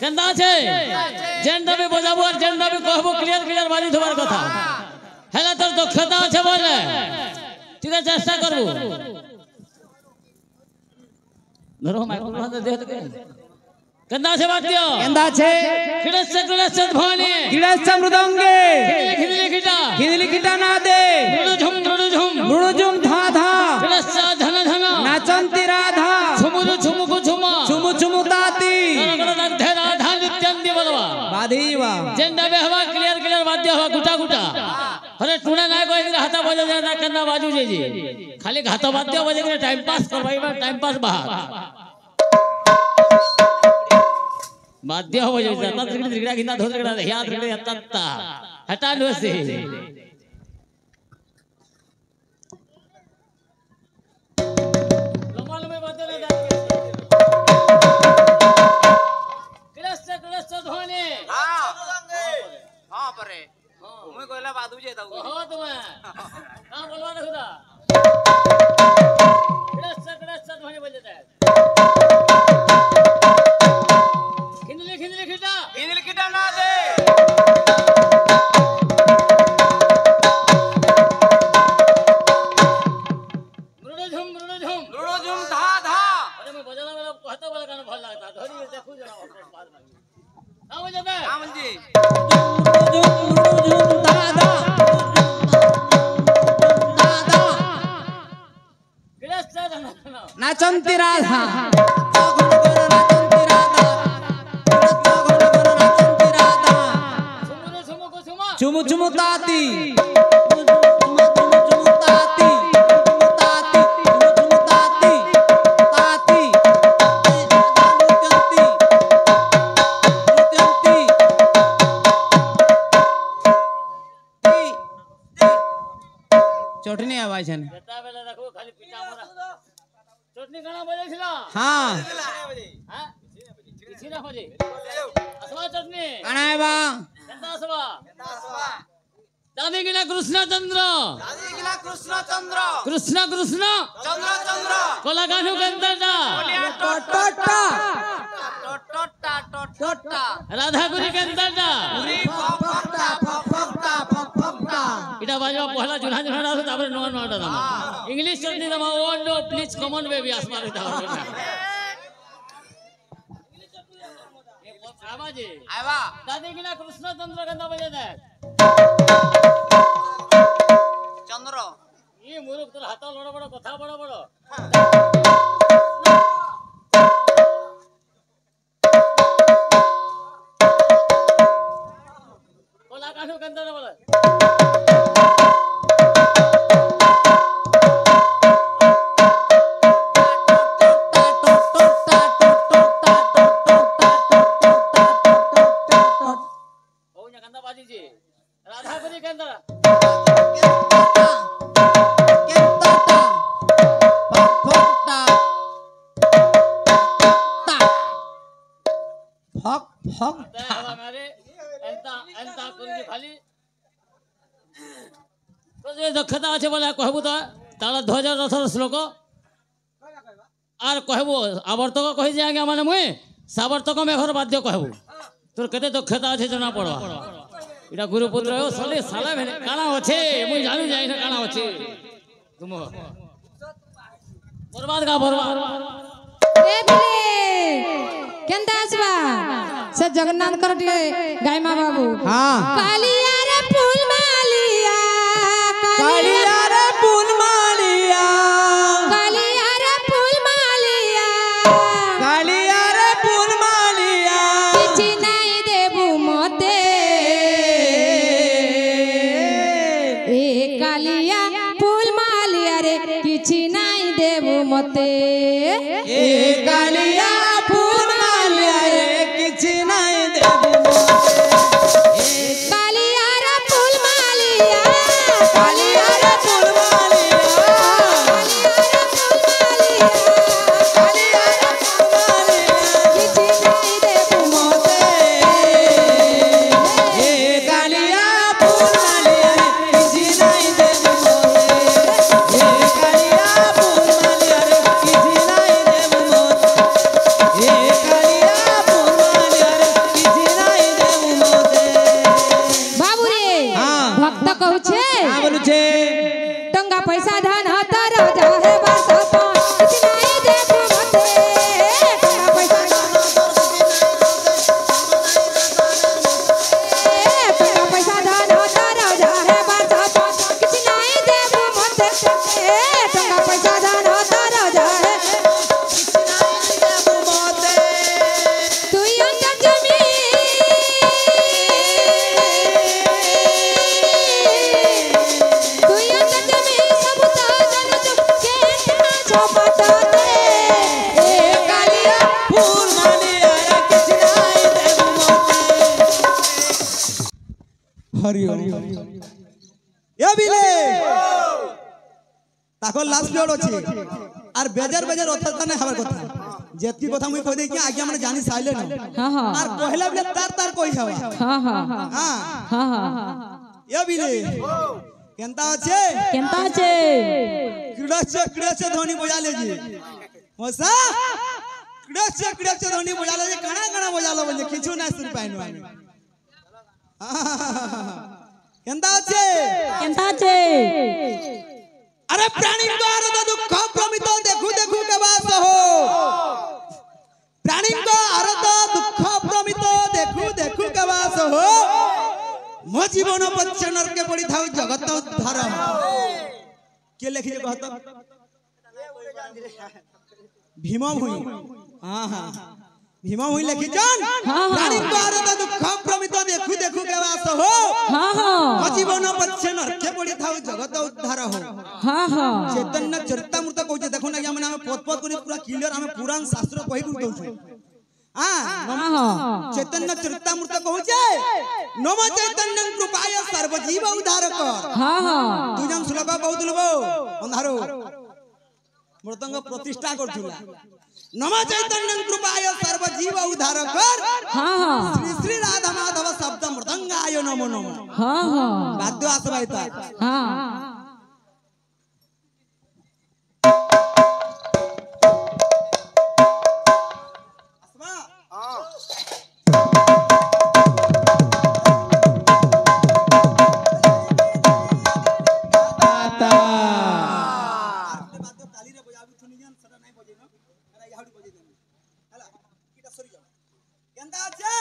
কেন্দা আছে যেনটা বি বজাবো আর যেনটা B কহবো clear clear বাজি ধোবার কথা হেলা তোর দক্ষতা আছে বলে ঠিক আছে চেষ্টা করব ধরো মাইক্রোফোন দে দে কেন্দা আছে বাদ্য কেন্দা আছে কিড়েশ ধ্বনি কিড়েশ মৃদঙ্গে খিদলি খিটা না দে মৃদুঝুম ধা ধা কিড়েশ ধন ধন নাচন্তি রাধা ছুমুরু ছুমুকু ছুমা চুমু চুমু তাতি রাধে রাধা নিত্যান্তি বলবা বাধিবা যেনটা বে হওয়া ক্লিয়ার ক্লিয়ার বাদ্য হওয়া গুটা গুটা अरे टूना ना कोई हाथा बजा जाता करना बाजू जे जी खाली घातो बाद्य बजे के टाइम पास करवाई बा टाइम पास बाहर बाद्य हो बजे जाता त्रिगड़ा गिना धो त्रिगड़ा या त्रिगड़ा तत्ता हटा लो से लमाल में बाद्य ना डाल क्लच ध्वनि हां परे मैं कोइला बादू जे दाऊ हो तुम्हें हां बोलवा दे खुदा क्लच ध्वनि बजता है खिंदली खिटा ना दे मृदुझुम धा धा अरे मैं बजाना वाला कहता वाला गाना ଭଲ लगता धरी देखो जरा बाद में हां बजाता है हां जी नाचंती राधा चुमु चुमु ताती चटनी आवाज है बेटा बेला देखो खाली पिटा मोरा चटनी गाना बजाइছিলা हां हां किसी ना बजे असवा चटनी गाना है बा केंदा असवा दादी गिना कृष्ण चंद्र कृष्ण चंद्र कोला गानु केंदा टोटा राधा गुरी केंदा इटा बाजवा पहला जुना जुना था तापर नो नो दा इंग्लिश चटनी दा ओ नो प्लीज कॉमन बेबी आसमान दा आवाज आवा दादी गिना कृष्ण चंद्र केंदा बजे दे चंद्र ये मूर्ख तोर हाथ बड़ बड़ कथा बड़ बड़ कोला काठो केंदा बोले राधा गुरी केंदा फक फक मेरे एंता एंता कुंजी खाली तो जे दक्षता আছে বলে কহবো তো তালা 2018 শ্লোক আর কহবো আবর্তক কই যে আগে মানে মুই সাবর্তক মেঘর বাদ্য কহবো তোর কেতে দক্ষতা আছে জানা পড়বা এটা গুরুপুত্র সালে সালা ভেলে কানা আছে মুই জানি যাই না কানা আছে তুম বরবাদ কা বরবাদ ए दिले केंदा आसबा से जगन्नाथ कर टिके गायमा बाबू हां कालिया रे फूल मालिया कालिया रे फूल मालिया कालिया रे फूल मालिया कालिया रे फूल मालिया किछि नाही देबू मते ए कालिया फूल मालिया रे किछि नाही देबू मते ए कालिया फूल मालिया रे किछि नाही देबू कालिया रे फूल मालिया कालिया रे पैसा धन होता राजा है बासा पान किसी नहीं देखो मते टका पैसा टका पैसा धन होता राजा है बासा पान किसी नहीं देखो मते टका पैसा धन होता राजा है तू अंदर जमी तू अंदर जमी सब ताजन के छोपटा दे ए कालिया फूल मालिया रे किछ नहीं देबू मोते हरि ए बिले ताको लास्ट लोड अछि आर बेजर बेजर अथता नै हबर कथा जेती कथा मुई कह दे कि आगे हमने जानी साइले न हां हां आर कहला बिले तार तार कहि हवा हां हां हां हां हां ए बिले केनता अछि केनता छे क्रीड़ा से ध्वनि बजा ले जी मौसा क्रीड़ा से ध्वनि बजा ले जी काना काना बजा लो बजे किछु ना सुन पाइनो केनता अछि केनता छे अरे प्राणी को आरत दुख प्रमित देखु देखु के बास हो प्राणी को आरत दुख प्रमित देखु देखु के बास हो मो जीवन पच्छ नरके पड़ी थाउ जगत उद्धार के लिखि जे कहत भीम हुई हां हां भीम हुई लिखि जन प्राणी को आरत दुख प्रमित देखु देखु के बास हो हां हां मो जीवन पच्छ नरके पड़ी थाउ जगत उद्धार हो हां हां चैतन्य चरितामृत कहूचे देखो ना हम पद पद करी पूरा क्लियर हम पुराण शास्त्र कहि दउ हां हां चैतन्य चरितामृत कहूचे नम चैतन्य कृपाय सर्व जीव उद्धार कर हां हां तू जम श्लोक कहउतलबो अंधारो मृतंग प्रतिष्ठा करथुला नम चैतन्य कृपाय सर्व जीव उद्धार कर हां हां श्री श्री राधा माधव शब्द मृदंगाय नमो नमो हां हां वाद्य आसवाइता हां केंदा আছে